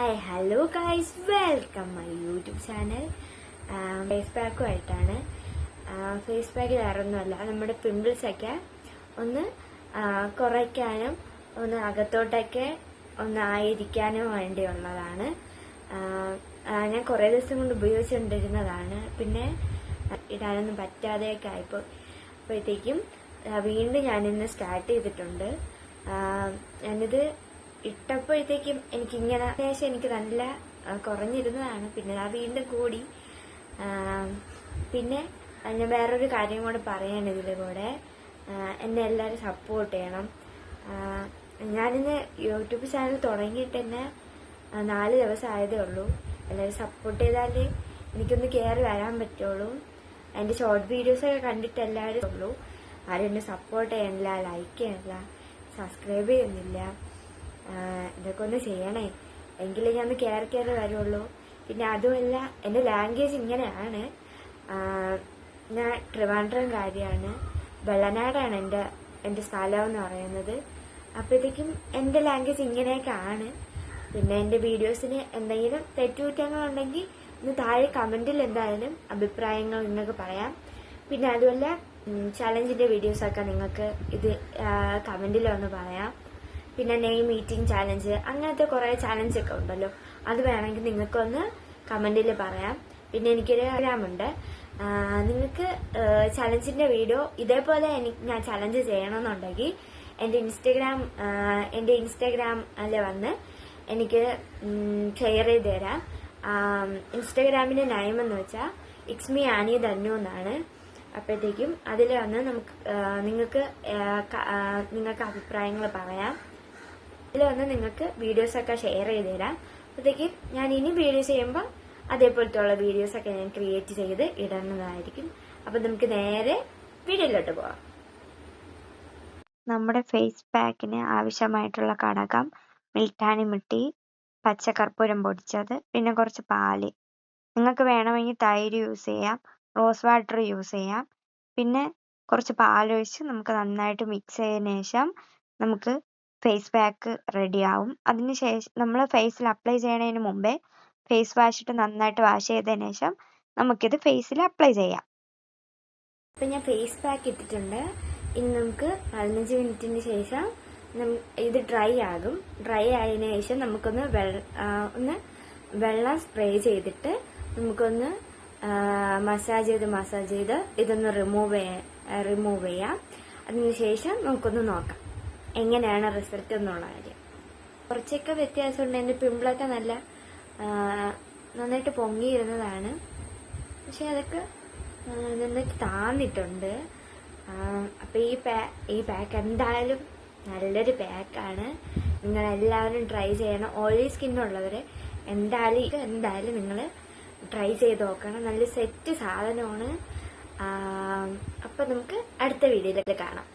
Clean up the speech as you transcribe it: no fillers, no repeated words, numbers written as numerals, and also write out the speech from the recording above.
Hi hello guys, welcome my YouTube channel. Face പാക്കുമായിട്ടാണ്. Face pack വേറൊന്നുമല്ല, നമ്മുടെ പിമ്പിൾസൊക്കെ ഒന്ന് കുറയ്ക്കാനും ഒന്ന് അകത്തോട്ടൊക്കെ ഒന്ന് ആയിരിക്കാനും വേണ്ടിയുള്ളതാണ്. ഞാൻ കുറേ ദിവസം കൊണ്ട് ഉപയോഗിച്ചുകൊണ്ടിരുന്നതാണ്. പിന്നെ ഇടാനൊന്നും പറ്റാതെയൊക്കെ അപ്പോഴത്തേക്കും വീണ്ടും ഞാനിന്ന് സ്റ്റാർട്ട് ചെയ്തിട്ടുണ്ട്. ഞാനിത് ഇട്ടപ്പോഴത്തേക്കും എനിക്കിങ്ങനെ ശേഷം എനിക്ക് നല്ല കുറഞ്ഞിരുന്നതാണ്. പിന്നെ വീണ്ടും കൂടി. പിന്നെ ഞാൻ വേറൊരു കാര്യം കൂടെ പറയാണ് ഇതിൽ കൂടെ. എന്നെ എല്ലാവരും സപ്പോർട്ട് ചെയ്യണം. ഞാനിന്ന് യൂട്യൂബ് ചാനൽ തുടങ്ങിയിട്ട് തന്നെ 4 ദിവസം ആയതേ ഉള്ളൂ. എല്ലാവരും സപ്പോർട്ട് ചെയ്താലേ എനിക്കൊന്ന് കയറി വരാൻ പറ്റുള്ളൂ. എൻ്റെ ഷോർട്ട് വീഡിയോസൊക്കെ കണ്ടിട്ട് എല്ലാവരും ഉള്ളൂ. ആരും എന്നെ സപ്പോർട്ട് ചെയ്യണില്ല, ലൈക്ക് ചെയ്യണില്ല, സബ്സ്ക്രൈബ് ചെയ്യുന്നില്ല. ഇതൊക്കെ ഒന്ന് ചെയ്യണേ, എങ്കിലേ ഞാൻ കയറി വരുള്ളൂ. പിന്നെ അതുമല്ല, എൻ്റെ ലാംഗ്വേജ് ഇങ്ങനെയാണ്. ഞാൻ ട്രിവാൻഡ്രംകാരിയാണ്. വെള്ളനാടാണ് എൻ്റെ സ്ഥലം എന്ന് പറയുന്നത്. അപ്പോഴത്തേക്കും എൻ്റെ ലാംഗ്വേജ് ഇങ്ങനെയൊക്കെ ആണ്. പിന്നെ എൻ്റെ വീഡിയോസിന് എന്തെങ്കിലും തെറ്റുകുറ്റങ്ങളുണ്ടെങ്കിൽ ഇന്ന് താഴെ കമൻറ്റിൽ എന്തായാലും അഭിപ്രായങ്ങൾ നിങ്ങൾക്ക് പറയാം. പിന്നെ അതുമല്ല, ചലഞ്ചിൻ്റെ വീഡിയോസൊക്കെ നിങ്ങൾക്ക് ഇത് കമൻറ്റിലൊന്ന് പറയാം. പിന്നെ നെയിം മീറ്റിംഗ് ചാലഞ്ച്, അങ്ങനത്തെ കുറേ ചാലഞ്ചൊക്കെ ഉണ്ടല്ലോ, അത് വേണമെങ്കിൽ നിങ്ങൾക്കൊന്ന് കമൻറ്റിൽ പറയാം. പിന്നെ എനിക്കൊരു ഇൻസ്റ്റാഗ്രാമുണ്ട്. നിങ്ങൾക്ക് ചലഞ്ചിൻ്റെ വീഡിയോ ഇതേപോലെ ഞാൻ ചലഞ്ച് ചെയ്യണമെന്നുണ്ടെങ്കിൽ എൻ്റെ ഇൻസ്റ്റഗ്രാമിൽ വന്ന് എനിക്ക് ഷെയർ ചെയ്ത് തരാം. ഇൻസ്റ്റഗ്രാമിൻ്റെ നെയിം എന്ന് വെച്ചാൽ ഇക്സ്മി ആനി ധന്നു എന്നാണ്. അപ്പോഴത്തേക്കും അതിൽ വന്ന് നിങ്ങൾക്ക് അഭിപ്രായങ്ങൾ പറയാം. ഇതിൽ വന്ന് നിങ്ങൾക്ക് വീഡിയോസൊക്കെ ഷെയർ ചെയ്ത് തരാം. അപ്പോഴത്തേക്കും ഞാൻ ഇനി വീഡിയോ ചെയ്യുമ്പോൾ അതേപോലത്തെ ഉള്ള വീഡിയോസൊക്കെ ഞാൻ ക്രിയേറ്റ് ചെയ്ത് ഇടുന്നതായിരിക്കും. അപ്പം നമുക്ക് നേരെ വീഡിയോയിലോട്ട് പോവാം. നമ്മുടെ ഫേസ് പാക്കിന് ആവശ്യമായിട്ടുള്ള കടകം, മിൽട്ടാണി മിട്ടി, പച്ചക്കർപ്പൂരം പൊടിച്ചത്, പിന്നെ കുറച്ച് പാല്. നിങ്ങൾക്ക് വേണമെങ്കിൽ തൈര് യൂസ് ചെയ്യാം, റോസ് വാട്ടർ യൂസ് ചെയ്യാം. പിന്നെ കുറച്ച് പാലൊഴിച്ച് നമുക്ക് നന്നായിട്ട് മിക്സ് ചെയ്തതിന് ശേഷം നമുക്ക് ഫേസ് പാക്ക് റെഡിയാവും. അതിനുശേഷം നമ്മൾ ഫേസിൽ അപ്ലൈ ചെയ്യുന്നതിന് മുമ്പേ ഫേസ് വാഷ് ഇട്ട് നന്നായിട്ട് വാഷ് ചെയ്തതിന് ശേഷം നമുക്കിത് ഫേസിൽ അപ്ലൈ ചെയ്യാം. അപ്പം ഞാൻ ഫേസ് പാക്ക് ഇട്ടിട്ടുണ്ട്. ഇനി നമുക്ക് 15 മിനിറ്റിന് ശേഷം ഇത് ഡ്രൈ ആകും. ഡ്രൈ ആയതിനു ശേഷം നമുക്കൊന്ന് വെള്ളം സ്പ്രേ ചെയ്തിട്ട് നമുക്കൊന്ന് മസാജ് ചെയ്ത് ഇതൊന്ന് റിമൂവ് ചെയ്യാം. അതിനുശേഷം നമുക്കൊന്ന് നോക്കാം എങ്ങനെയാണ് റിസൾട്ട് എന്നുള്ള കാര്യം. കുറച്ചൊക്കെ വ്യത്യാസമുണ്ട്. എൻ്റെ പിമ്പിളൊക്കെ നന്നായിട്ട് പൊങ്ങിയിരുന്നതാണ്. പക്ഷെ അതൊക്കെ നന്നായിട്ട് താന്നിട്ടുണ്ട്. അപ്പം ഈ പാക്ക് എന്തായാലും നല്ലൊരു പാക്കാണ്. നിങ്ങളെല്ലാവരും ട്രൈ ചെയ്യണം. ഓയിലി സ്കിന്നുള്ളവർ എന്തായാലും നിങ്ങൾ ട്രൈ ചെയ്ത് നോക്കണം. നല്ല സെറ്റ് സാധനമാണ്. അപ്പം നമുക്ക് അടുത്ത വീഡിയോയിലൊക്കെ കാണാം.